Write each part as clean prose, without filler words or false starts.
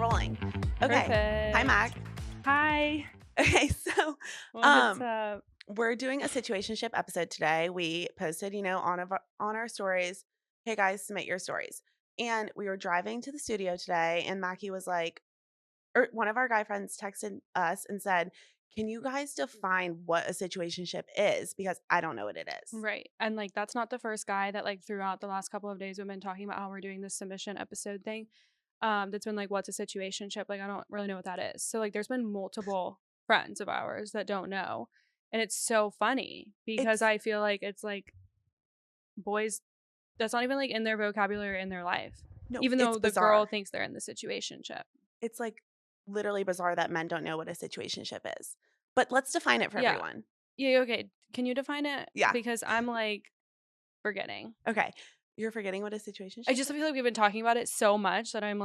rolling. Okay. Hi, Perfect. Mac. Hi. Okay, so What's up? we're doing a situationship episode today. We posted, on our stories, hey guys, submit your stories. And we were driving to the studio today, and Mackie was like, or one of our guy friends texted us and said, "Can you guys define what a situationship is? Because I don't know what it is." Right. And that's not the first guy that throughout the last couple of days we've been talking about how we're doing this submission episode thing. That's been what's a situationship? I don't really know what that is. So there's been multiple friends of ours that don't know. And it's so funny because It's I feel like it's boys that's not even in their vocabulary in their life. no, Even it's though the girl bizarre. thinks they're in the situationship. It's literally bizarre that men don't know what a situationship is. But let's define it for Yeah. everyone. Yeah, okay. Can you define it? Yeah. Because I'm forgetting. Okay. You're forgetting what a situationship I just is? feel like we've been talking about it so much that I'm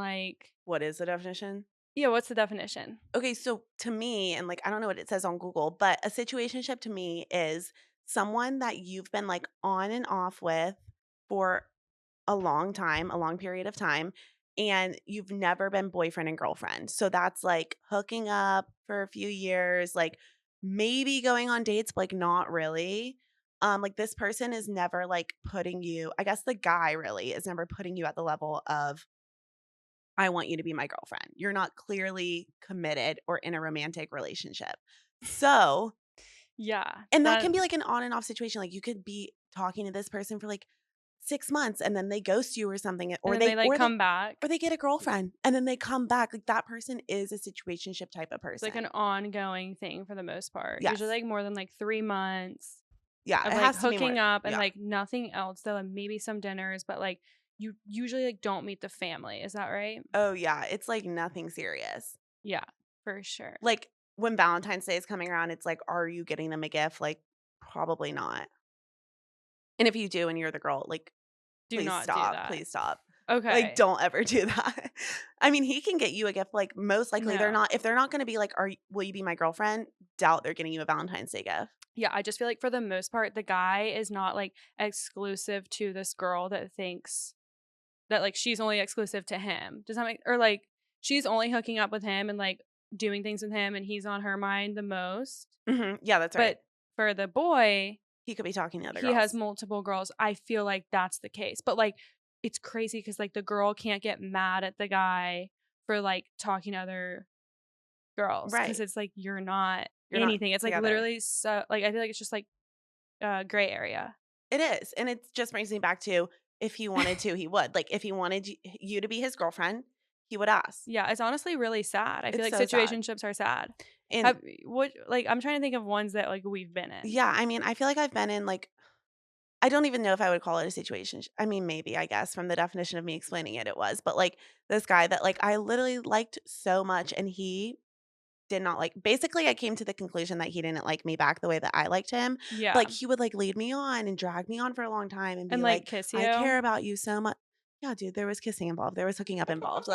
What is the definition? yeah, what's the definition? Okay, so to me, and I don't know what it says on Google, but a situationship to me is someone that you've been on and off with for a long time, a long period of time, and you've never been boyfriend and girlfriend. So that's hooking up for a few years, maybe going on dates, but not really. This person is never putting you, I guess the guy really is never putting you at the level of I want you to be my girlfriend. You're not clearly committed or in a romantic relationship. So, Yeah. and that can be an on and off situation. You could be talking to this person for 6 months and then they ghost you or something, or and then they come back. or they get a girlfriend and then they come back. That person is a situationship type of person. It's an ongoing thing for the most part. Yes. Usually more than 3 months. Yeah, of it has to be hooking more, up and yeah. Nothing else though, and maybe some dinners, but you usually don't meet the family. Is that right? Oh yeah, it's nothing serious. Yeah, for sure. When Valentine's Day is coming around, it's are you getting them a gift? Probably not. And if you do and you're the girl, Do please not do stop. that. Please stop. Okay. Don't ever do that. I mean, he can get you a gift. Most likely they're No. not. If they're not going to be will you be my girlfriend? Doubt they're getting you a Valentine's Day gift. Yeah, I just feel for the most part, the guy is not exclusive to this girl that thinks that she's only exclusive to him. Does that make or she's only hooking up with him and doing things with him, and he's on her mind the most. Mm-hmm. Yeah, that's right. But for the boy, he could be talking to other he girls. has multiple girls. I feel that's the case. But it's crazy because the girl can't get mad at the guy for talking to other girls, right? Because it's you're not You're anything. not It's together. literally so I feel it's just gray area. It is, and it just brings me back to if he wanted to, he would. If he wanted you to be his girlfriend, he would ask. Yeah, it's honestly really sad. I feel so situationships are sad. And I'm trying to think of ones that we've been in. Yeah, I mean, I feel I've been in I don't even know if I would call it a situation. I mean, maybe, I guess, from the definition of me explaining it, it was. But this guy that I literally liked so much, and he did not basically I came to the conclusion that he didn't like me back the way that I liked him. Yeah. He would lead me on and drag me on for a long time and be kiss you. I care about you so much. Yeah, dude, there was kissing involved. There was hooking up involved.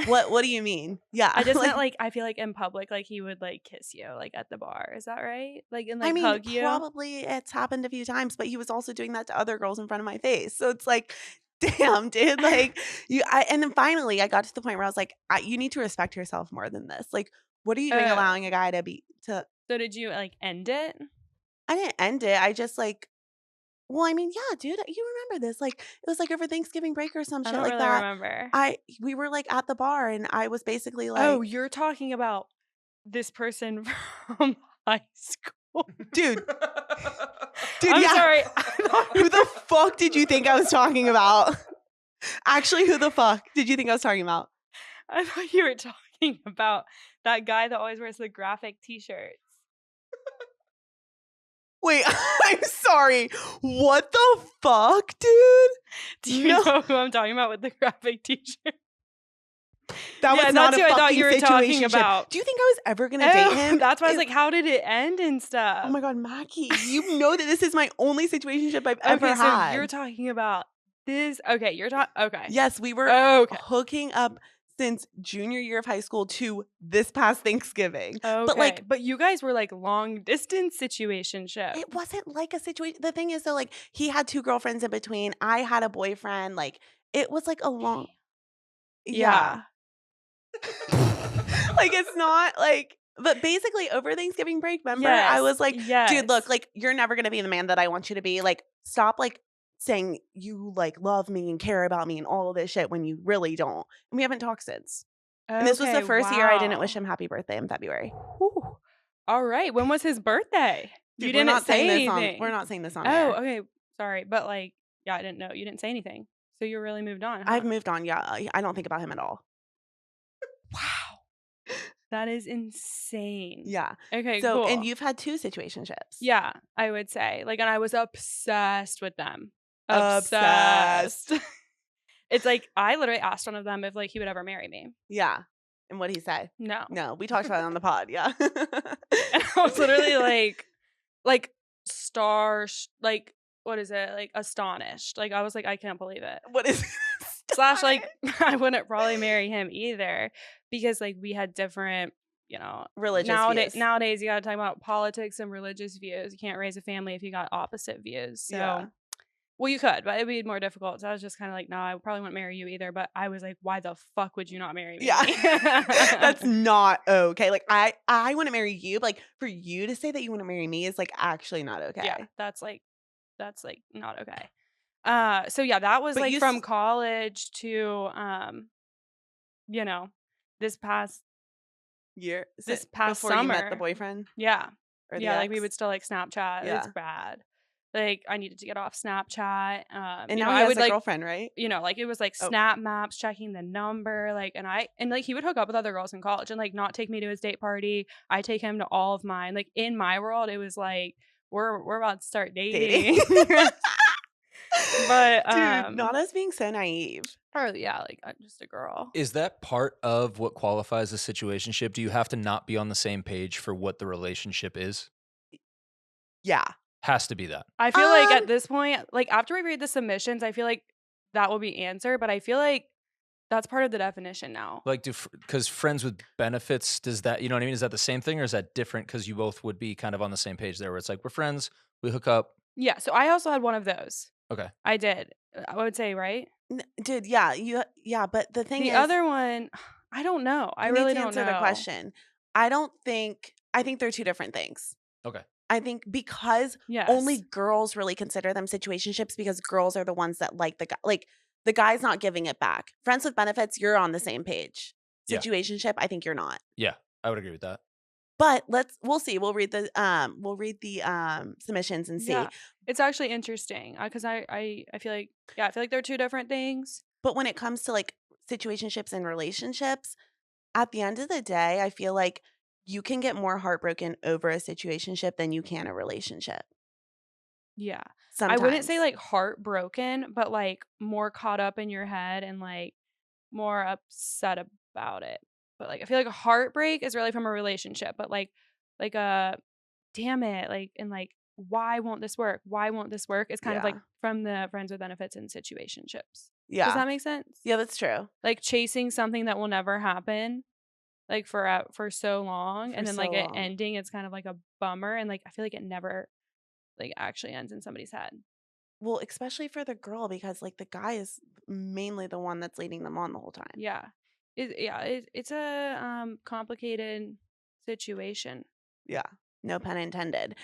What do you mean? Yeah. I just meant I feel in public he would kiss you at the bar. Is that right? And I mean, hug you. probably it's happened a few times, but he was also doing that to other girls in front of my face. So it's damn, dude. And then finally I got to the point where I was you need to respect yourself more than this. What are you doing allowing a guy to So did you end it? I didn't end it. I just well, I mean, yeah, dude, you remember this. It was over Thanksgiving break or some shit I don't really that. remember. We were at the bar and I was basically oh, you're talking about this person from high school. Dude, I'm yeah. sorry. Who the fuck did you think I was talking about? Actually, who the fuck did you think I was talking about? I thought you were talking about that guy that always wears the graphic t-shirts. Wait, I'm sorry. What the fuck, dude? Do you know who I'm talking about with the graphic t-shirt? That was not a fucking I thought you were talking situationship. about. Do you think I was ever going to date him? That's why I was how did it end and stuff? Oh my God, Mackie, you know that this is my only situationship I've ever had. So you're talking about this. Okay, you're talking. Okay. Yes, we were hooking up since junior year of high school to this past Thanksgiving. Okay. But you guys were long distance situationship. It wasn't a situation. The thing is though, he had 2 girlfriends in between. I had a boyfriend. It was a long. Yeah. Like, it's not like but basically over Thanksgiving break, remember? I Yes, was like, "Dude, look, yes. like, you're never gonna be the man that I want you to be. Like, stop, like, saying you, like, love me and care about me and all of this shit when you really don't." And we haven't talked since. And this was the Okay, first year I didn't wish wow. him happy birthday in February. Whew. Alright, when was his birthday? You Dude, didn't say we're anything. not saying this on Oh, air. okay, sorry, but, like, yeah, I didn't know. You didn't say anything. So you really moved on, I've huh? moved on, yeah, I don't think about him at all. Wow, that is insane. Yeah. Okay, So and cool. you've had 2 situationships. Yeah, I would say, like, and I was obsessed with them. Obsessed. Obsessed. It's like, I literally asked one of them if, like, he would ever marry me. Yeah. And what'd he say? No. No, we talked about it on the pod, yeah. And I was literally like, star sh like, what is it? Like, astonished. Like, I was like, "I can't believe it." What is Slash, Stop like, it. I wouldn't probably marry him either because, like, we had different, you know, Religious views. nowadays you gotta talk about politics and religious views. You can't raise a family if you got opposite views. Yeah. So well, you could, but it'd be more difficult. So I was just kinda like, "No, I probably wouldn't marry you either," but I was like, "Why the fuck would you not marry Yeah. me?" That's not okay. Like, I wanna marry you, but, like, for you to say that you wanna marry me is, like, actually not Yeah, okay. that's, like, not okay. So yeah, that was, But like, you from s college to, you know, this past year this si past before you met the summer. boyfriend Yeah. or the Yeah, like, we ex? would still, like, Snapchat. It's Yeah. bad. Like, I needed to get off Snapchat. And now he I has would, a like, girlfriend, right? like, it was, like, Oh, Snap Maps, checking the number, like, like, he would hook up with other girls in college and, like, not take me to his date party. I take him to all of mine. Like, in my world, it was like, we're about to start dating. dating. But, Dude, not us being so naive. oh, yeah, like, I'm just a girl. Is that part of what qualifies a situationship? Do you have to not be on the same page for what the relationship is? Yeah. Has to be that. I feel like Um, at this point, like, after we read the submissions, I feel like that will be answered, but I feel like that's part of the definition now. Like, because friends with benefits, does that, you know what I mean? Is that the same thing or is that different? Because you both would be kind of on the same page there where it's like, we're friends, we hook up. Yeah, so I also had one of those. Okay. I did. I would say, right? dude, yeah, yeah, but the thing The is, other one, I don't know. I you need really to don't answer the know. question. I think they're 2 different things. Okay. I think because only Yes. girls really consider them situationships because girls are the ones that like the guy. Like the guy's not giving it back. Friends with benefits, you're on the same page. Yeah. Situationship, I think you're not. Yeah. I would agree with that. But we'll see. We'll read the submissions and see. Yeah. It's actually interesting because I feel like, yeah, I feel like they're two different things. But when it comes to like situationships and relationships, at the end of the day, I feel like you can get more heartbroken over a situationship than you can a relationship. Yeah. I wouldn't say Sometimes. like heartbroken, but like more caught up in your head and like more upset about it. But like I feel like a heartbreak is really from a relationship, but like a damn it, like and like why won't this work? Why won't this work? It's kind of like Yeah. from the friends with benefits and situationships. Does Yeah. that make sense? Yeah, that's true. Like chasing something that will never happen like for so long For and then so like it long. ending it's kind of like a bummer and like I feel like it never like actually ends in somebody's head. Well, especially for the girl because, like, the guy is mainly the one that's leading them on the whole time. Yeah. It's a complicated situation. Yeah. No pun intended.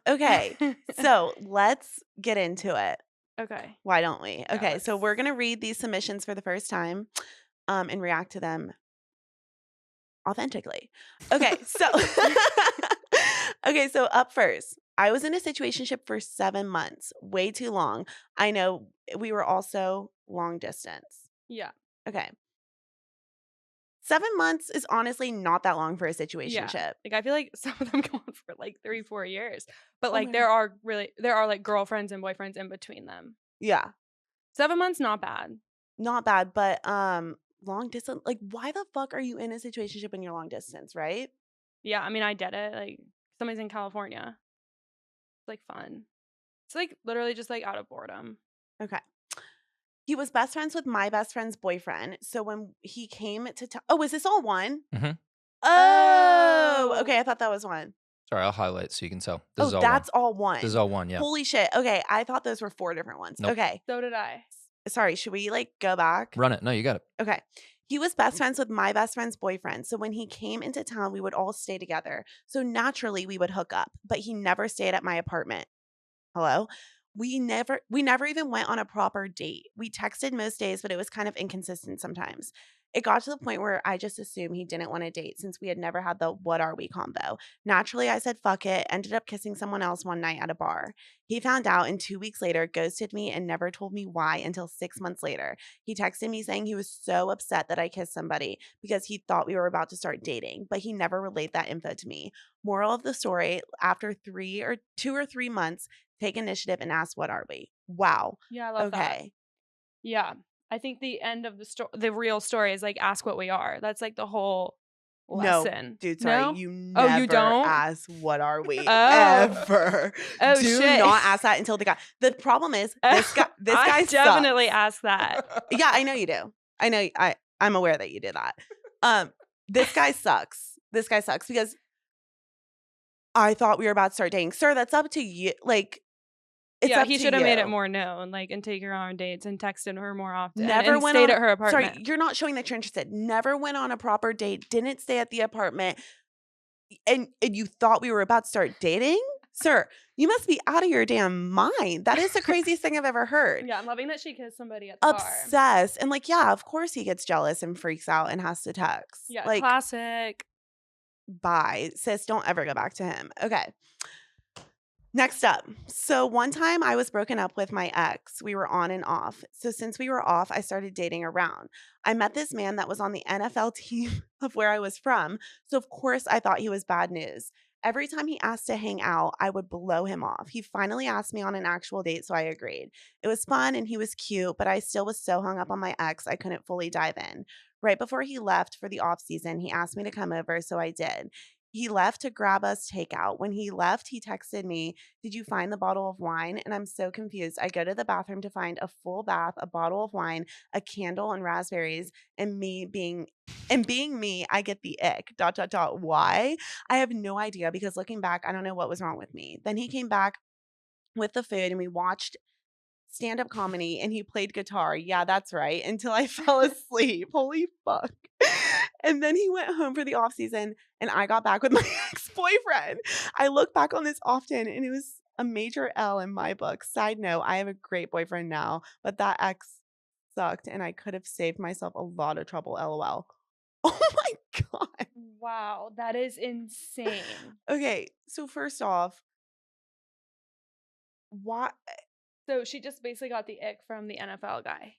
Okay. So, let's get into it. Okay. Why don't we? Yeah, Okay, so let's we're gonna read these submissions for the first time, and react to them authentically. Okay, so okay, so up first, I was in a situationship for 7 months, way too long. I know we were also long distance. Yeah. Okay. 7 months is honestly not that long for a Yeah. situationship. Like I feel like some of them go on for like 3, 4 years. But Oh like my god. there are like girlfriends and boyfriends in between them. Yeah, 7 months not bad. not bad, but, long distance like, why the fuck are you in a situationship when you're long distance, right? Yeah, I mean I did it. Like somebody's in California. It's like fun. It's like literally just like out of boredom. Okay. He was best friends with my best friend's boyfriend, so when he came to oh, is this all one? Mhm. Oh, Oh. okay, I thought that was one. Sorry, I'll highlight so you can tell. This Oh, is all one. that's all This is one. all one, yeah. Holy shit, okay, I thought those were 4 different ones. Nope. Okay, So did I. sorry, should we, like, go back? Run it. No, you got it. Okay. He was best friends with my best friend's boyfriend. So when he came into town, we would all stay together. So naturally we would hook up, but he never stayed at my apartment. Hello? We never even went on a proper date. We texted most days, but it was kind of inconsistent sometimes. It got to the point where I just assumed he didn't want to date since we had never had the what are we combo. Naturally, I said fuck it, ended up kissing someone else one night at a bar. He found out and 2 weeks later ghosted me and never told me why until 6 months later. He texted me saying he was so upset that I kissed somebody because he thought we were about to start dating, but he never relayed that info to me. Moral of the story, after 2 or 3 months, take initiative and ask, what are we? Wow. Yeah, I love that. Okay. Yeah. I think the end of the real story is like ask what we are. That's like the whole No, lesson. dude, sorry. No? You Oh, you never don't? ask, what are we? Oh. Ever. Oh Do shit. not ask that until the guy. The problem is this guy I definitely sucks. ask that. Yeah, I know you do. I know I'm aware that you did that. This guy sucks. This guy sucks because I thought we were about to start dating. Sir, that's up to you. Like, it's Yeah, up he to should have made it you. more known, like, and take her on dates and texted her more often Never and went stayed on at her apartment. Sorry, you're not showing that you're interested. Never went on a proper date, didn't stay at the apartment, and you thought we were about to start dating? Sir, you must be out of your damn mind. That is the craziest thing I've ever heard. Yeah, I'm loving that she kissed somebody at the bar. Obsessed. And like, yeah, of course he gets jealous and freaks out and has to text. Yeah, Like, classic. bye. Sis, don't ever go back to him. Okay. Next up. So one time I was broken up with my ex. We were on and off. So since we were off, I started dating around. I met this man that was on the NFL team of where I was from. So of course I thought he was bad news. Every time he asked to hang out, I would blow him off. He finally asked me on an actual date, so I agreed. It was fun and he was cute, but I still was so hung up on my ex, I couldn't fully dive in. Right before he left for the off season, he asked me to come over, so I did. He left to grab us takeout. When he left, he texted me, did you find the bottle of wine? And I'm so confused. I go to the bathroom to find a full bath, a bottle of wine, a candle, and raspberries. And being me, I get the ick. Dot dot dot. Why? I have no idea because looking back, I don't know what was wrong with me. Then he came back with the food and we watched stand-up comedy and he played guitar. Yeah, that's right. Until I fell asleep. Holy fuck. And then he went home for the off season and I got back with my ex-boyfriend. I look back on this often and it was a major L in my book. Side note, I have a great boyfriend now, but that ex sucked and I could have saved myself a lot of trouble. LOL. Oh my God. Wow, that is insane. Okay, so first off, why? So she just basically got the ick from the NFL guy.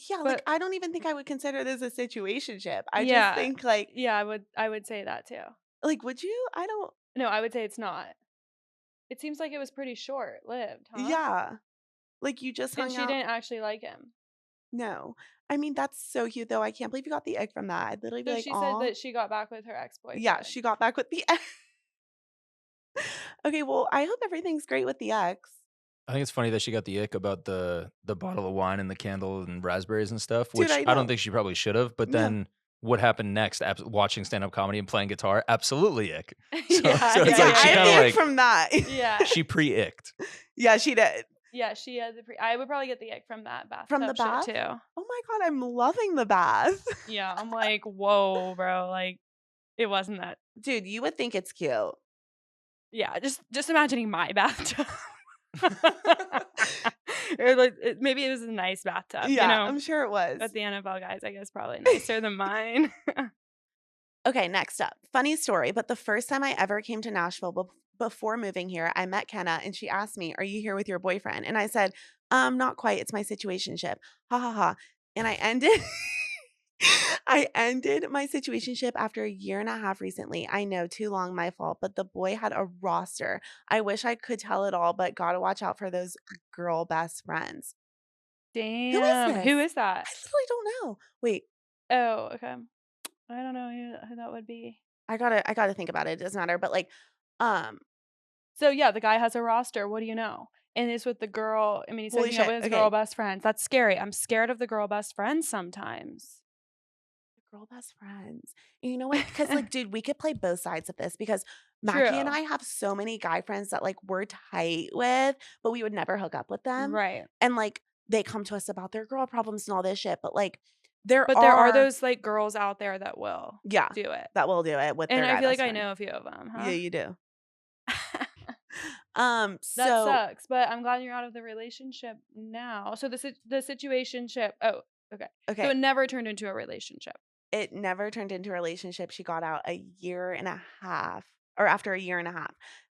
Yeah, like But I don't even think I would consider this a situationship. I just yeah, think like yeah, I would say that too. would you? I don't. No, I would say it's not. It seems like it was pretty short-lived, huh? Yeah, like you just And hung she out. didn't actually like him. No, I mean that's so cute though. I can't believe you got the egg from that. I'd literally be So like, she said "Aw." that she got back with her Yeah, ex-boyfriend. she got back with the ex. Okay, well, I hope everything's great with the ex. I think it's funny that she got the ick about the bottle of wine and the candle and raspberries and stuff, Dude, which I I don't know. think she probably should have. But No. then what happened next? Watching stand up comedy and playing guitar, absolutely ick. So, Yeah, so it's Yeah, like I she have kind the of egg like from that. Yeah. she pre-icked. Yeah, she did. Yeah, she had I would probably get the ick from that From the bathtub bath? shit too. Oh my God, I'm loving the bath. Yeah, I'm like, whoa, bro. Like, it wasn't that. Dude, you would think it's cute. Yeah, just imagining my bathtub. Or like, maybe it was a nice bathtub, you Yeah, know. I'm sure it was. But the NFL guys, I guess, probably nicer than mine. Okay, next up. Funny story, but the first time I ever came to Nashville before moving here, I met Kenna and she asked me, are you here with your boyfriend? And I said, not quite. It's my situationship. Ha ha ha. And I ended I ended my situationship after a year and a half recently. I know, too long, my fault, but the boy had a roster. I wish I could tell it all, but gotta watch out for those girl best friends. Who is Damn, this? who is that? I literally don't know. Wait, Oh, okay. I don't know who that would be. I gotta think about it. It doesn't matter. But like, um, So yeah, the guy has a roster. What do you know? And it's with the girl. I mean, he's holy hooking up shit. with his girl Okay. best friends. That's scary. I'm scared of the girl best friends sometimes. Girl best friends. And you know what? Because like, dude, we could play both sides of this because Mackie and True. I have so many guy friends that like we're tight with, but we would never hook up with them. Right. And like they come to us about their girl problems and all this shit. But like There But there are are those, like, girls out there that will yeah, do it. that will do it with And their I guy feel like best I friend. know a few of them, Yeah, huh? you do. That So sucks, but I'm glad you're out of the relationship now. So the situationship oh, okay. So okay, it never turned into a relationship. it never turned into a relationship. She got out a year and a half or after a year and a half.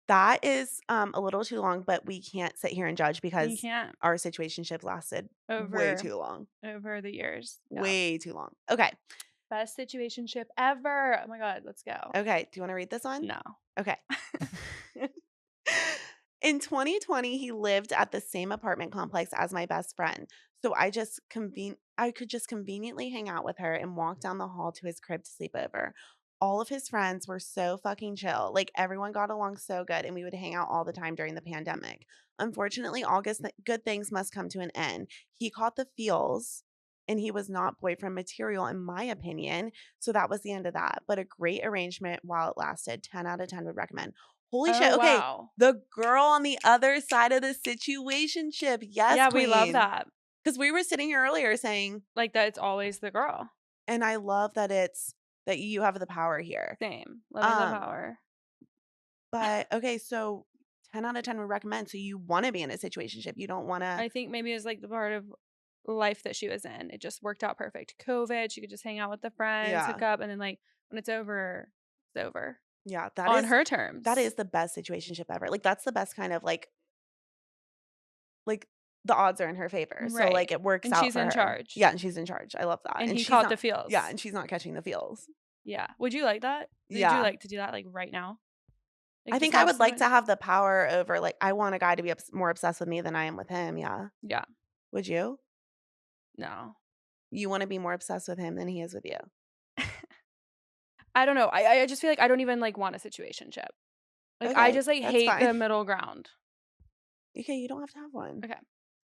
That is, a little too long, but we can't sit here and judge You because can't our situationship lasted way over too long. over the years. Yeah. Way too long. Okay. Best situationship ever. Oh my god, let's go. Okay. Do you wanna read this one? No. Okay. In 2020, he lived at the same apartment complex as my best friend. So I could just conveniently hang out with her and walk down the hall to his crib to sleep over. All of his friends were so fucking chill. Like everyone got along so good and we would hang out all the time during the pandemic. Unfortunately, good things must come to an end. He caught the feels and he was not boyfriend material in my opinion. So that was the end of that. But a great arrangement while it lasted. 10 out of 10 would recommend. Holy Oh shit. Okay. wow. The girl on the other side of the situationship. Yes, Yeah, we love queen. that. Because we were sitting here earlier saying, Like that it's always the girl. and I love that it's that you have the power here. Same. Love me the Um, power. but okay, so 10 out of 10 would recommend. So you want to be in a situationship. You don't want to, I think maybe it was like the part of life that she was in. It just worked out perfect. COVID, she could just hang out with the friends, hook yeah. up, and then like when it's over Yeah, on her that terms. is the best situationship ever. Like that's the best kind of like the odds are in her favor. So Right. like it works And out she's for in her. charge. Yeah, and she's in charge. I love that. And And he she's caught the not yeah, feels. and she's not catching the feels. Yeah. Would you like that? Would you Yeah. like to do that like right now? I Like just think I have would like someone? to have the power over like I want a guy to be more obsessed with me than I am with him. Yeah. Yeah. Would you? No. You want to be more obsessed with him than he is with you. I don't know. I just feel like I don't even like want a situationship. Like I Okay, just like that's hate fine. the middle ground. Okay, you don't have to have one. Okay.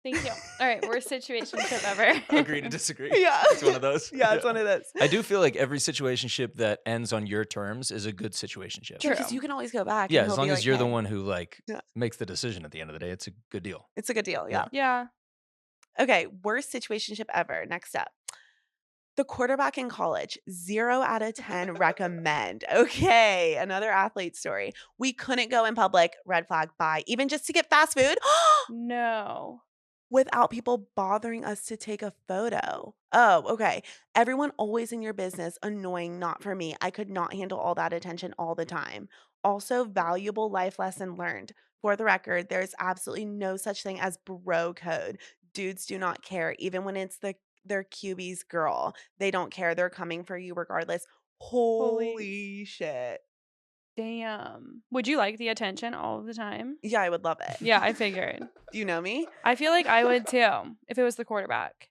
Thank you. All right, worst situationship ever. Agree to disagree. Yeah. It's one of those. Yeah, it's one of those. I do feel like every situationship that ends on your terms is a good situationship. True. Because you can always go back Yeah, and as he'll long be as like, you're the "Hey." one who like Yeah. makes the decision at the end of the day, it's a good deal. It's a good deal. Yeah. Yeah. Yeah. Okay, worst situationship ever. Next up. The quarterback in college, 0 out of 10 recommend. Okay, another athlete story. We couldn't go in public, red flag, bye. Even just to get fast food No. without people bothering us to take a photo. Oh, okay. Everyone always in your business, annoying, not for me. I could not handle all that attention all the time. Also, valuable life lesson learned. For the record, there's absolutely no such thing as bro code. Dudes do not care, even when it's their QB's girl. They don't care. They're coming for you regardless. Holy Holy shit. damn. Would you like the attention all of the time? Yeah, I would love it. Yeah, I figured. Do you know me? I feel like I would too if it was the quarterback.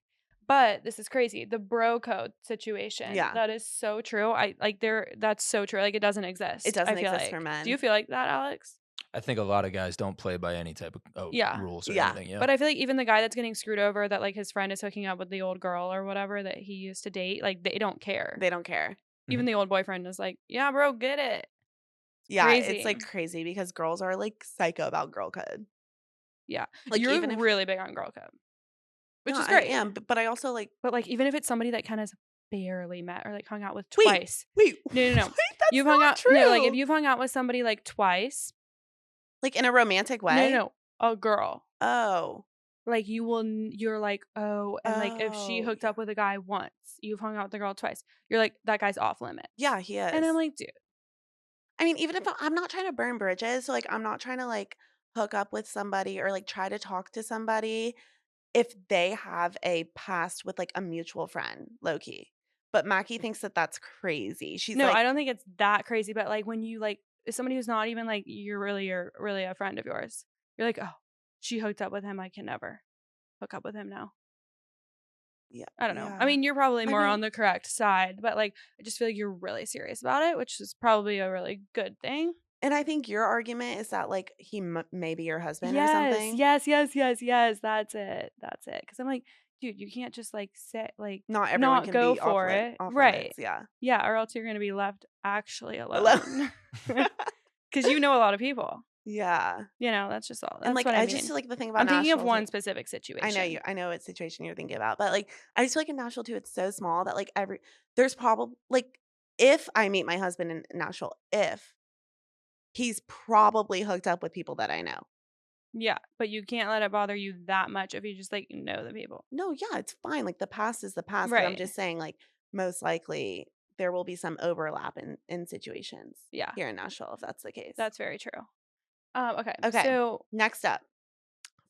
But this is crazy. The bro code situation. Yeah. That is so true. That's so true. Like it doesn't exist. It doesn't I feel exist for like. men. Do you feel like that, Alex? I think a lot of guys don't play by any type of Yeah. rules or Yeah. anything. Yeah. But I feel like even the guy that's getting screwed over that like his friend is hooking up with the old girl or whatever that he used to date, like they don't care. They don't care. Even the old boyfriend is like, yeah, bro, get it. Yeah, Crazy. it's like crazy because girls are like psycho about girl code. Yeah. Like You're even if really big on girl code. Which no, is great. I am, but I also like But like even if it's somebody that kind of barely met or like hung out with wait, twice. wait, No. wait, that's You've not hung out true. no, like if you've hung out with somebody like twice. like in a romantic way. No, a girl. Oh, Like you're like, oh, and like if she oh, hooked yeah. up with a guy once, you've hung out with the girl twice. You're like, that guy's off limit. Yeah, he is. And I'm like, dude. I mean, even if I'm not trying to burn bridges, so like I'm not trying to like hook up with somebody or like try to talk to somebody if they have a past with like a mutual friend, low key. But Mackie thinks that that's crazy. She's No, like, I don't think it's that crazy, but like when you like if somebody who's not even like you're really a friend of yours, you're like, oh, she hooked up with him. I can never hook up with him now. yeah, I don't know. yeah. I mean, you're probably I more mean- on the correct side, but like I just feel like you're really serious about it, which is probably a really good thing. And I think your argument is that like he may be your husband or Yes, something. yes. That's it. Because I'm like, dude, you can't just like say like Not everyone not can go be for it, off right? limits. Yeah. Yeah, or else you're gonna be left actually Alone. alone. Because you know a lot of people. Yeah. That's just all. And, That's like, what I I just mean. feel like the thing about I'm thinking of Nashville too. one specific situation. I know what situation you're thinking about, but, like, I just feel like in Nashville too, it's so small that, like, there's probably like, if I meet my husband in Nashville, if he's probably hooked up with people that I know. Yeah, but you can't let it bother you that much if you just, like, know the people. No, yeah, it's fine, like, the past is the past, but I'm Right. just saying, like, most likely, there will be some overlap in situations Yeah, here in Nashville if that's the case. that's very true. Okay, Okay, so next up.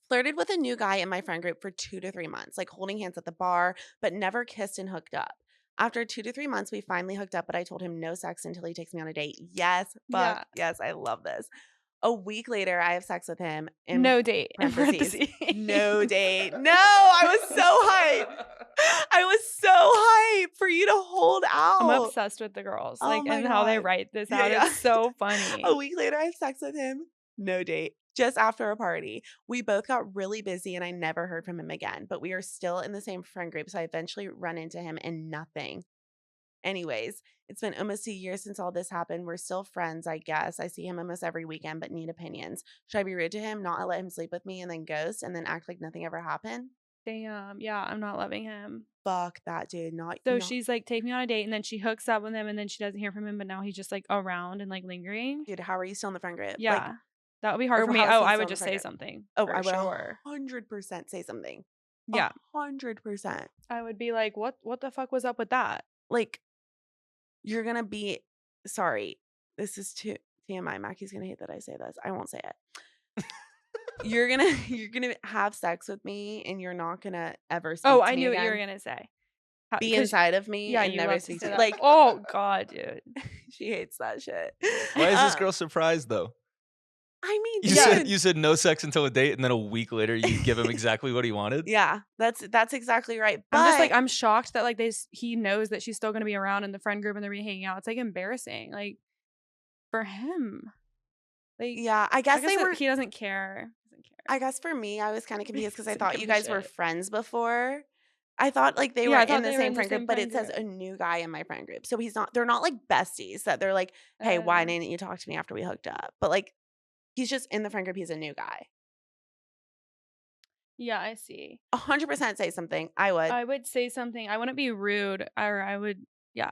Flirted with a new guy in my friend group for 2 to 3 months, like holding hands at the bar, but never kissed and hooked up. After 2 to 3 months, we finally hooked up, but I told him no sex until he takes me on a date. Yes, fuck, yeah, yes, I love this. A week later, I have sex with him in no date in parentheses. parentheses. No date. No, I was so hyped. I was so hyped for you to hold I'm out. obsessed with the girls, Oh like, my and how they God. write this Yeah, out. yeah. It's so A funny. week later, I have sex with him. No date. Just after a party. We both got really busy and I never heard from him again, but we are still in the same friend group. So I eventually run into him and nothing. Anyways, it's been almost a year since all this happened. We're still friends, I guess. I see him almost every weekend, but need opinions. Should I be rude to him, not let him sleep with me, and then ghost, and then act like nothing ever happened? Damn, yeah, I'm not loving him. Fuck that dude. So Not she's like, take me on a date, and then she hooks up with him, and then she doesn't hear from him, but now he's just like around and like lingering. dude. How are you still in the friend group? Like, Yeah, that would be hard for or me. how is Oh, he I still would in the just friend say group? something Oh, for I would sure. 100% say something. Yeah, 100%. I would be like, what the fuck was up with that? Like, you're gonna be sorry. This is too TMI. Mackie's gonna hate that I say this. I won't say it. You're gonna have sex with me and you're not gonna ever Oh, speak to I me knew what you were again. gonna say. Be Because inside of me yeah, and you never love to speak say to me. that. Like Oh God, dude. she hates that shit. Why is this Um, girl surprised though? I mean, You Yeah. said dude. you said no sex until a date, and then a week later you give him exactly what he wanted. Yeah, that's exactly right. I'm just like, But I'm shocked that like he knows that she's still gonna be around in the friend group and they're be hanging out. It's like embarrassing, like for him. Like yeah, I I guess guess they that were he doesn't care. Doesn't I care. guess for me, I was kind of He confused because I doesn't thought give you a guys were shit. friends before. I thought like they Yeah, were I in thought the they were same in the friend group, same but friend it says group. a new guy in my friend group. So they're not like besties that they're like, hey, why Oh. didn't you talk to me after we hooked up? But like he's just in the friend group, he's a new guy. Yeah, I see. 100% say something. I would. I would say something. I wouldn't be rude, or I would, yeah.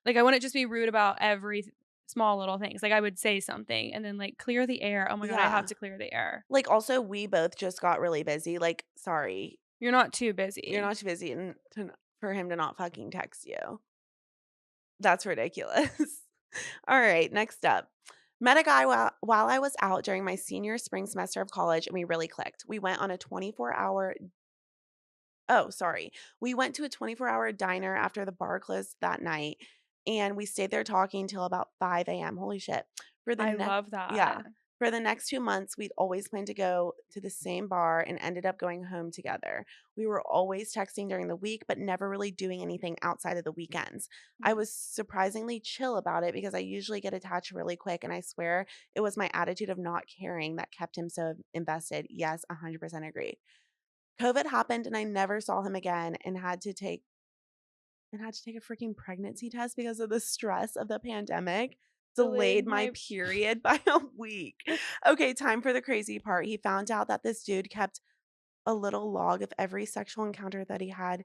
Like I wouldn't just be rude about every small little things. Like I would say something and then like clear the air. Oh my God, I have Yeah. to clear the air. Like also we both just got really busy. Like, sorry. You're not too You're busy. not too busy for him to not fucking text you. That's ridiculous. All right, next up. Met a guy while I was out during my senior spring semester of college and we really clicked. We went on a 24-hour Oh, sorry. We went to a 24-hour diner after the bar closed that night and we stayed there talking till about 5 a.m. Holy shit. For the I next love that. Yeah. For the next 2 months, we'd always planned to go to the same bar and ended up going home together. We were always texting during the week, but never really doing anything outside of the weekends. I was surprisingly chill about it because I usually get attached really quick, and I swear it was my attitude of not caring that kept him so invested. Yes, 100% agree. COVID happened and I never saw him again and had to take a freaking pregnancy test because of the stress of the pandemic. Delayed Delayed my my period by a week. Okay, time for the crazy part. He found out that this dude kept a little log of every sexual encounter that he had.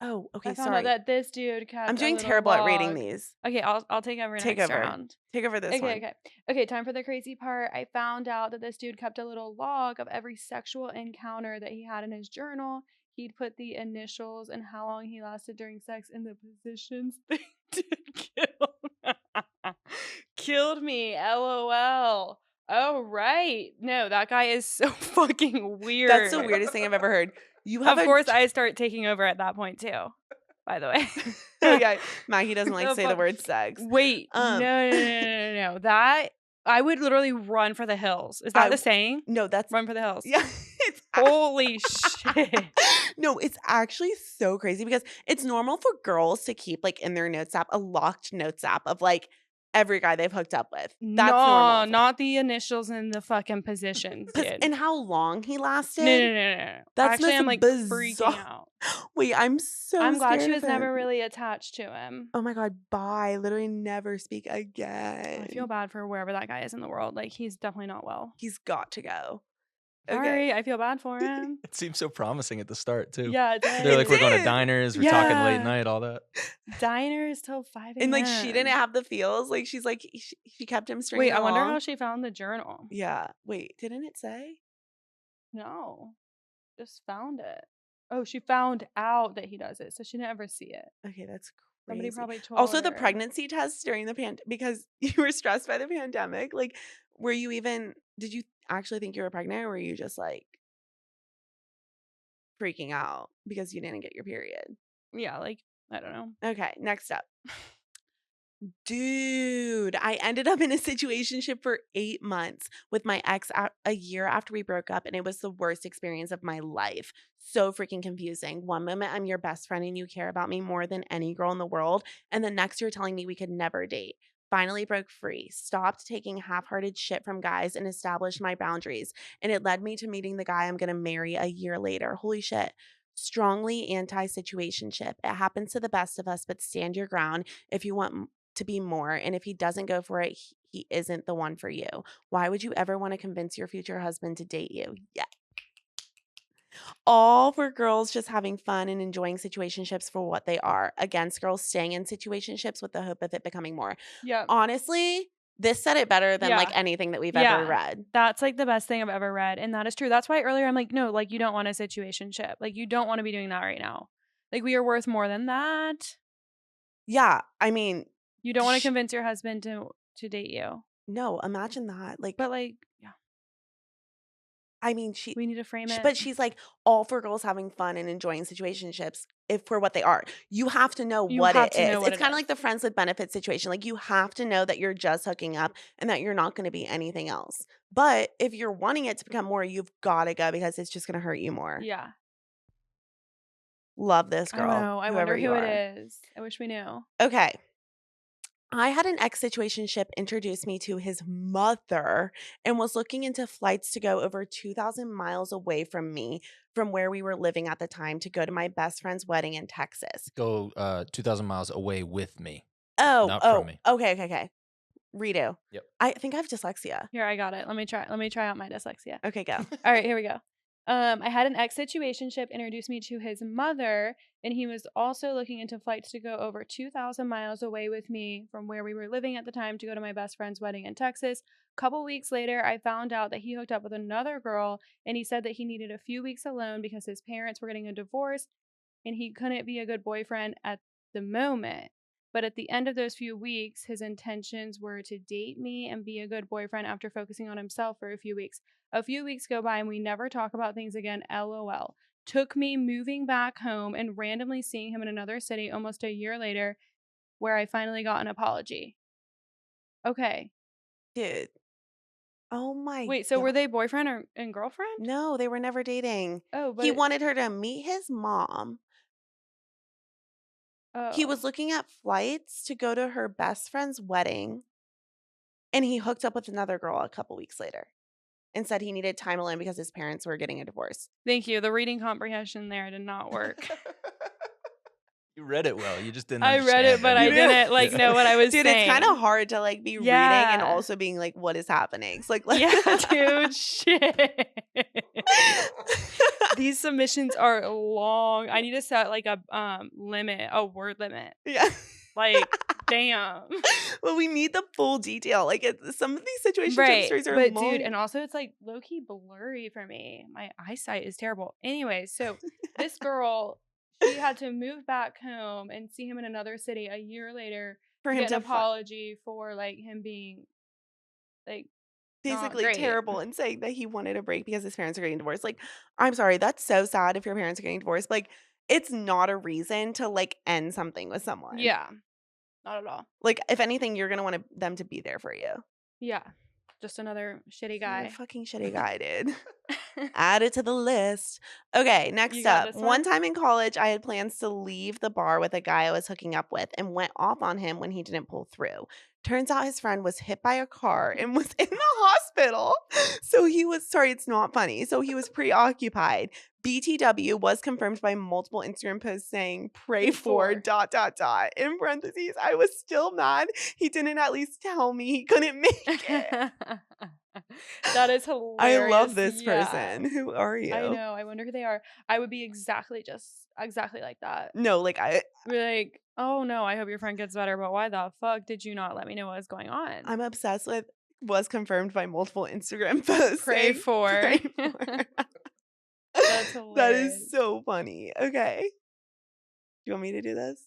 Oh, I okay, found out sorry. that this dude I'm kept a doing little terrible at reading log. these. Okay, I'll take over Take next over. round. Take over this Okay, one. okay. Okay, time for the crazy part. I found out that this dude kept a little log of every sexual encounter that he had in his journal. He'd put the initials and how long he lasted during sex in the positions they did kill. Killed me, LOL. Oh, right. No, that guy is so fucking weird. That's the weirdest thing I've ever heard. You have Of course, I start taking over at that point too. By the way. Oh yeah, Maggie doesn't like to The say the fuck? word sex. Wait, no. That I would literally run for the hills. Is that the saying? No, that's Run for the hills. yeah. It's Holy shit. no, it's actually so crazy because it's normal for girls to keep like in their notes app a locked notes app of like every guy they've hooked up with. That's No, normal. not the initials and the fucking positions, dude. And how long he lasted? No. That's Actually, I'm like bizarre. freaking out. Wait, I'm so I'm glad she scared was of never him. really attached to him. Oh my God, bye. Literally never speak I again. feel bad for wherever that guy is in the world. Like, he's definitely not well. He's got to go. Okay. Sorry, I feel bad for him. It seems so promising at the start too. Yeah, it does. They're like, we're going to did. diners, we're talking late night, all that. Diners till 5 a.m. And like she didn't have the feels. Like she's like she kept him stringing Wait, I wonder along. how she found the journal. Yeah. Wait, didn't it say? No, just found it. Oh, she found out that he does it, so she didn't ever see it. Okay, that's Somebody crazy. probably told Also, her. the pregnancy test during the because you were stressed by the pandemic. Like, did you actually think you were pregnant, or were you just like freaking out because you didn't get your period? Yeah, like, I don't know. Okay, next up. Dude, I ended up in a situationship for 8 months with my ex a year after we broke up, and it was the worst experience of my life. So freaking confusing. One moment I'm your best friend and you care about me more than any girl in the world, and the next you're telling me we could never date. Finally broke free, stopped taking half-hearted shit from guys and established my boundaries. And it led me to meeting the guy I'm going to marry a year later. Holy shit. Strongly anti-situationship. It happens to the best of us, but stand your ground if you want to be more. And if he doesn't go for it, he isn't the one for you. Why would you ever want to convince your future husband to date you? Yeah. All for girls just having fun and enjoying situationships for what they are, against girls staying in situationships with the hope of it becoming more. Yep. Honestly, this said it better than like Yeah. anything that we've ever read. That's like the best thing I've ever read. And that is true. That's why earlier I'm like, no, like you don't want a situationship. Like you don't want to be doing that right now. Like we are worth more than that. Yeah. I mean, You don't want to convince your husband to date you. no, imagine that. Like, But like, yeah, I mean, we need to frame it. but she's like all for girls having fun and enjoying situationships if for what they are. You have to know You what have it to is. know what It's it kind of is. like the friends with benefits situation. Like you have to know that you're just hooking up and that you're not going to be anything else. But if you're wanting it to become more, you've got to go because it's just going to hurt you more. Yeah. Love this I girl. don't know. I whoever wonder you who are. it is. I wish we knew. Okay. I had an ex situationship introduce me to his mother and was looking into flights to go over 2,000 miles away from me from where we were living at the time to go to my best friend's wedding in Texas. Go 2,000 miles away with me, Oh, not from me. okay. Redo. Yep. I think I have dyslexia. Here, I got it. Let me try out my dyslexia. Okay, go. All right, here we go. I had an ex situationship introduce me to his mother, and he was also looking into flights to go over 2,000 miles away with me from where we were living at the time to go to my best friend's wedding in Texas. A couple weeks later, I found out that he hooked up with another girl, and he said that he needed a few weeks alone because his parents were getting a divorce, and he couldn't be a good boyfriend at the moment. But at the end of those few weeks, his intentions were to date me and be a good boyfriend after focusing on himself for a few weeks. A few weeks go by and we never talk about things again. LOL. Took me moving back home and randomly seeing him in another city almost a year later, where I finally got an apology. Okay. Dude. Oh my Wait, so God. were they boyfriend and girlfriend? No, they were never dating. Oh, but He wanted her to meet his mom. He was oh. looking at flights to go to her best friend's wedding, and he hooked up with another girl a couple weeks later and said he needed time alone because his parents were getting a divorce. Thank you. The reading comprehension there did not work. You read it well. You just didn't I read it, understand but I anything. didn't like know what I was Dude, saying. it's kind of hard to like be reading and also being like, what is happening? So, like, yeah, dude, shit. These submissions are long. I need to set like a limit, a word limit. Yeah. Like, damn. Well, we need the full detail. Like, some of these situation stories are but long. dude, and also it's like low key blurry for me. My eyesight is terrible. Anyways, so this girl, she had to move back home and see him in another city a year later for to him get to an apology for like him being like basically great. terrible and saying that he wanted a break because his parents are getting divorced. Like, I'm sorry, that's so sad if your parents are getting divorced. But, like, it's not a reason to like end something with someone. Yeah, not at all. Like, if anything, you're gonna want them to be there for you. Yeah. just another shitty Another guy. fucking shitty guy, dude. Add it to the list. Okay, You next got up. this One one? time in college, I had plans to leave the bar with a guy I was hooking up with and went off on him when he didn't pull through. Turns out his friend was hit by a car and was in the hospital. So he was, sorry, it's not funny. So he was preoccupied. BTW was confirmed by multiple Instagram posts saying, pray Pray for for. ... In parentheses, I was still mad. He didn't at least tell me he couldn't make it. That is I love hilarious. this Yeah. person. Who are I you? know. I wonder who they are. I would be exactly like that. No, like Be like, oh no, I hope your friend gets better, but why the fuck did you not let me know what was going on? I'm obsessed with was confirmed by multiple Instagram posts Pray saying, for. pray for. That's That hilarious. is so funny. Okay. Do you want me to do this?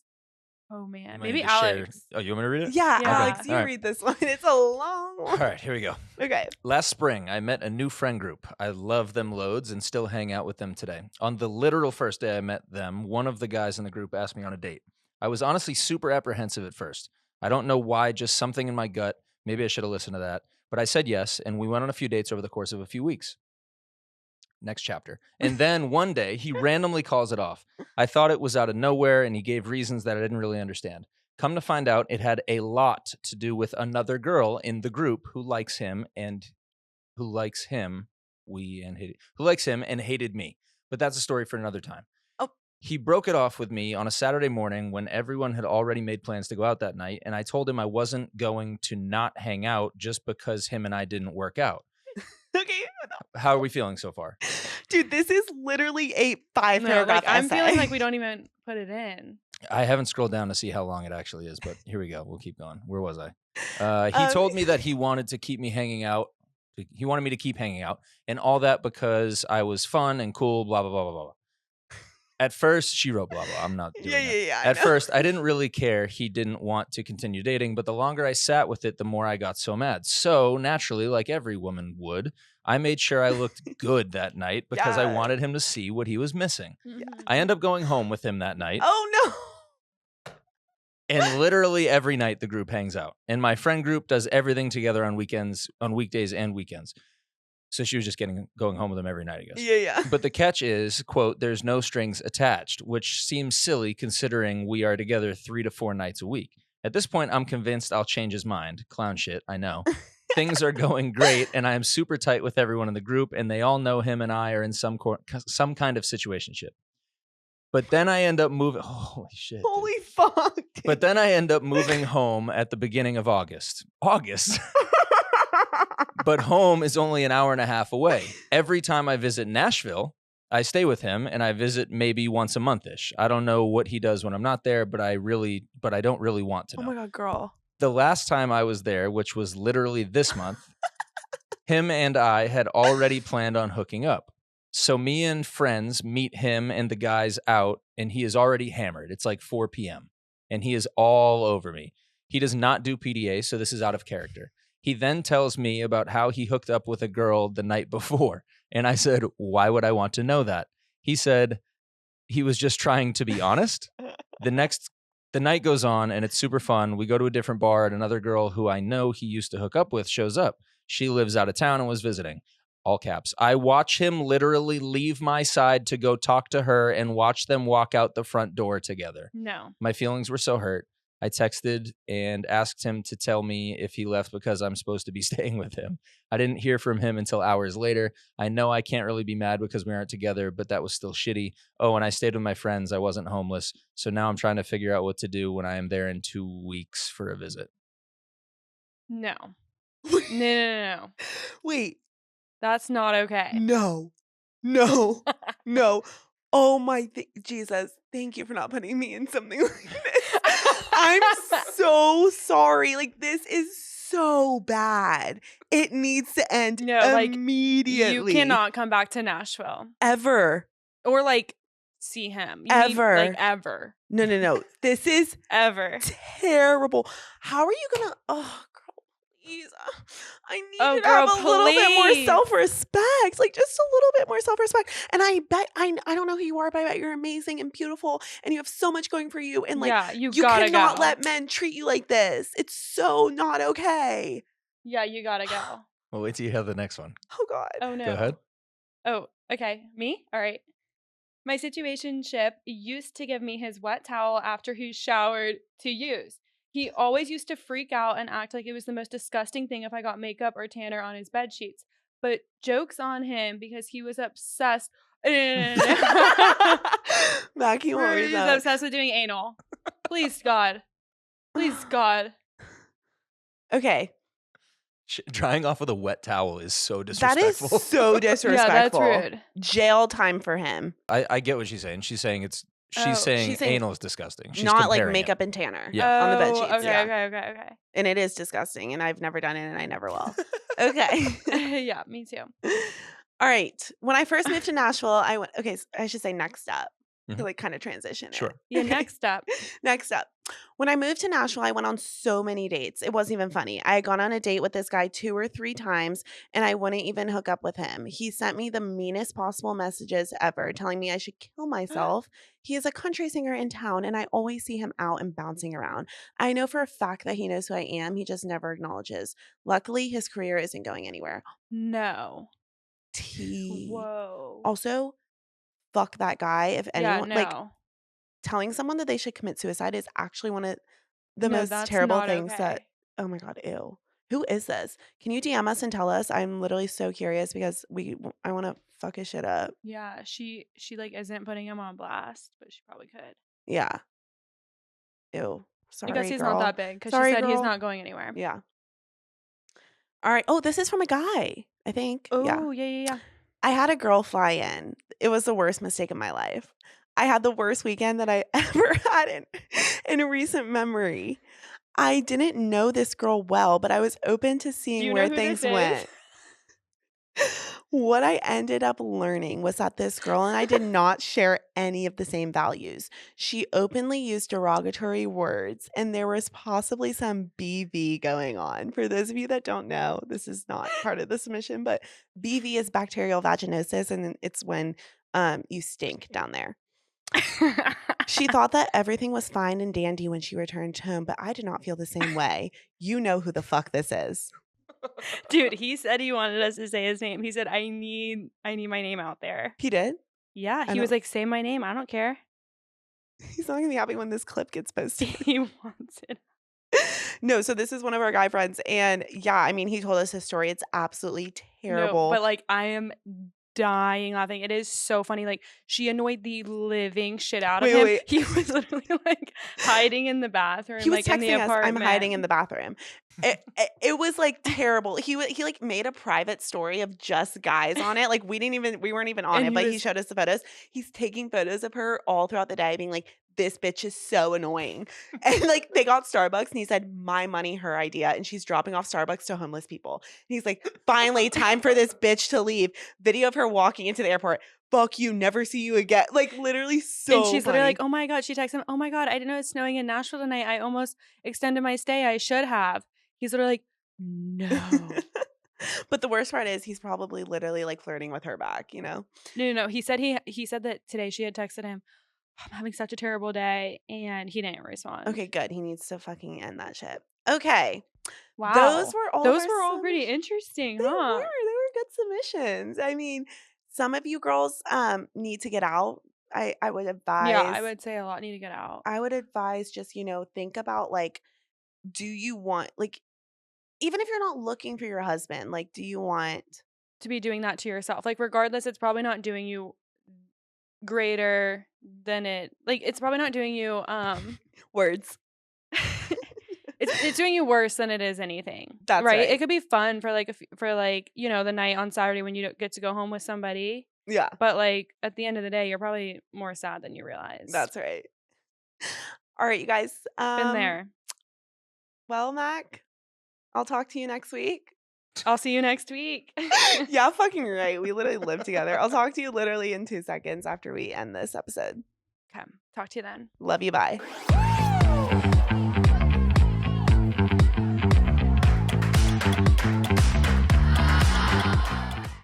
Oh man. You might Maybe need to share- Alex. Oh, you want me to read it? Yeah, Yeah. Alex, you All right. read this one. It's a long All one. right, here we go. Okay. Last spring, I met a new friend group. I love them loads and still hang out with them today. On the literal first day I met them, one of the guys in the group asked me on a date. I was honestly super apprehensive at first. I don't know why, just something in my gut. Maybe I should have listened to that. But I said yes, and we went on a few dates over the course of a few weeks. Next chapter. And then one day, he randomly calls it off. I thought it was out of nowhere, and he gave reasons that I didn't really understand. Come to find out, it had a lot to do with another girl in the group who likes him and who likes him, who likes him and hated me. But that's a story for another time. Oh. He broke it off with me on a Saturday morning when everyone had already made plans to go out that night, and I told him I wasn't going to not hang out just because him and I didn't work out. Okay. How are we feeling so far? Dude, this is literally a 5-paragraph I'm essay. feeling like we don't even put it in. I haven't scrolled down to see how long it actually is, but here we go. We'll keep going. Where was I? He told me that he wanted to keep me hanging out. He wanted me to keep hanging out and all that because I was fun and cool, blah, blah, blah, blah, blah. At first, she wrote blah, blah. I'm not doing that. Yeah. At first, I didn't really care. He didn't want to continue dating, but the longer I sat with it, the more I got so mad. So naturally, like every woman would, I made sure I looked good that night because I Yeah. wanted him to see what he was missing. Mhm. I end up going home with him that night. Oh no. And literally every night the group hangs out. And my friend group does everything together on weekends, on weekdays and weekends. So she was just going home with him every night, I guess. Yeah. But the catch is, quote, there's no strings attached, which seems silly considering we are together 3 to 4 nights a week. At this point, I'm convinced I'll change his mind. Clown shit, I know. Things are going great, and I am super tight with everyone in the group, and they all know him and I are in some kind of situationship. But then I end up moving. Holy shit. Holy fuck. Dude. But then I end up moving home at the beginning of August. August? But home is only an hour and a half away. Every time I visit Nashville, I stay with him and I visit maybe once a month-ish. I don't know what he does when I'm not there, but I don't really want to know. Oh my God, girl. The last time I was there, which was literally this month, him and I had already planned on hooking up. So me and friends meet him and the guys out, and he is already hammered. It's like 4 p.m. and he is all over me. He does not do PDA, so this is out of character. He then tells me about how he hooked up with a girl the night before. And I said, why would I want to know that? He said he was just trying to be honest. The night goes on and it's super fun. We go to a different bar and another girl who I know he used to hook up with shows up. She lives out of town and was visiting. All caps. I watch him literally leave my side to go talk to her and watch them walk out the front door together. No. My feelings were so hurt. I texted and asked him to tell me if he left because I'm supposed to be staying with him. I didn't hear from him until hours later. I know I can't really be mad because we aren't together, but that was still shitty. Oh, and I stayed with my friends. I wasn't homeless. So now I'm trying to figure out what to do when I am there in 2 weeks for a visit. No. No. Wait. That's not okay. No. Oh my Jesus. Thank you for not putting me in something like this. I'm so sorry. Like, this is so bad. It needs to end immediately. You cannot come back to Nashville. Ever. Or, see him. Ever. Ever. No. This is ever. terrible. How are you gonna... Oh, girl, please. I need Oh, you to girl, have a little bit more please. self-respect. Like, just a little bit more self-respect. And I bet... I don't know who you are, but I bet you're amazing and beautiful. And you have so much going for you. And, you you gotta cannot go. let men treat you like this. It's so not okay. Yeah, you gotta go. Well, wait till you have the next one. Oh God. Oh no. Go ahead. Oh, okay. Me? All right. My situationship used to give me his wet towel after he showered to use. He always used to freak out and act like it was the most disgusting thing if I got makeup or tanner on his bed sheets. But joke's on him because he was obsessed. Mackie, what was He's that? obsessed with doing anal. Please, God. Please, God. Okay. Drying off with a wet towel is so That is disrespectful. so Yeah, disrespectful. that's rude. Jail time for him. I get what she's saying. She's saying Oh, she's saying anal is disgusting. She's not like comparing makeup and tanner Yeah. on the bed Oh, sheets. okay, Yeah. okay. And it is disgusting. And I've never done it and I never will. Okay. Yeah, me too. All right. When I first moved to Nashville, I went, okay, I should say next up to Mhm. like kind of transition it. Sure. Yeah, Okay. next up. Next up. When I moved to Nashville, I went on so many dates. It wasn't even funny. I had gone on a date with this guy 2 or 3 times and I wouldn't even hook up with him. He sent me the meanest possible messages ever, telling me I should kill myself. He is a country singer in town and I always see him out and bouncing around. I know for a fact that he knows who I am. He just never acknowledges. Luckily, his career isn't going anywhere. No. T. Whoa. Also, fuck that guy. If Yeah, anyone, like, no. telling someone that they should commit suicide is actually one of the No, most that's terrible not things that, okay. oh my God, ew. Who is this? Can you DM us and tell us? I'm literally so curious because I want to fuck his shit up. Yeah, she like isn't putting him on blast, but she probably could. Yeah. Ew. I guess Sorry, he's girl. not that big because she Sorry, said he's girl. not going anywhere. Yeah. All right. Oh, this is from a guy, I think. Yeah. Oh, yeah. I had a girl fly in. It was the worst mistake of my life. I had the worst weekend that I ever had in recent memory. I didn't know this girl well, but I was open to Do seeing you where know who things this is? went. What I ended up learning was that this girl and I did not share any of the same values. She openly used derogatory words, and there was possibly some BV going on. For those of you that don't know, this is not part of the submission, but BV is bacterial vaginosis, and it's when you stink down there. She thought that everything was fine and dandy when she returned home, but I did not feel the same way. You know who the fuck this is. Dude, he said he wanted us to say his name. He said, I need my name out there. He did? Yeah, I he was don't- like, say my name. I don't care. He's not going to be happy when this clip gets posted. He wants it. No, so this is one of our guy friends. And yeah, I mean, he told us his story. It's absolutely terrible. No, but like I am dying laughing. It is so funny. Like she annoyed the living shit out of him. Wait. He was literally like hiding in the bathroom, He was like in the texting us, I'm apartment. hiding in the bathroom. It was like terrible. He like made a private story of just guys on it. Like we weren't even on And it, he but he was- showed us the photos. He's taking photos of her all throughout the day, being like, this bitch is so annoying. And like they got Starbucks and he said, my money, her idea. And she's dropping off Starbucks to homeless people. And he's like, finally, time for this bitch to leave. Video of her walking into the airport. Fuck you, never see you again. Like literally so And she's funny. literally like, oh my God. She texts him, oh my God, I didn't know it's snowing in Nashville tonight. I almost extended my stay. I should have. He's literally like, no. But the worst part is he's probably literally like flirting with her back, you know? No. He said that today she had texted him, I'm having such a terrible day, and he didn't respond. Okay, good. He needs to fucking end that shit. Okay. Wow. Those were all pretty interesting, They huh? were good submissions. I mean, some of you girls need to get out. I would advise. Yeah, I would say a lot need to get out. I would advise just, think about like, do you want like even if you're not looking for your husband, like, do you want To be doing that to yourself. Like, regardless, it's probably not doing you greater than it. Like, it's probably not doing you words? it's doing you worse than it is anything. That's right. It could be fun for like the night on Saturday when you don't get to go home with somebody. Yeah. But like at the end of the day, you're probably more sad than you realize. That's right. All right, you guys. Been there. Well, Mac, I'll talk to you next week. I'll see you next week. Yeah, fucking right. We literally live together. I'll talk to you literally in 2 seconds after we end this episode. Okay. Talk to you then. Love you. Bye.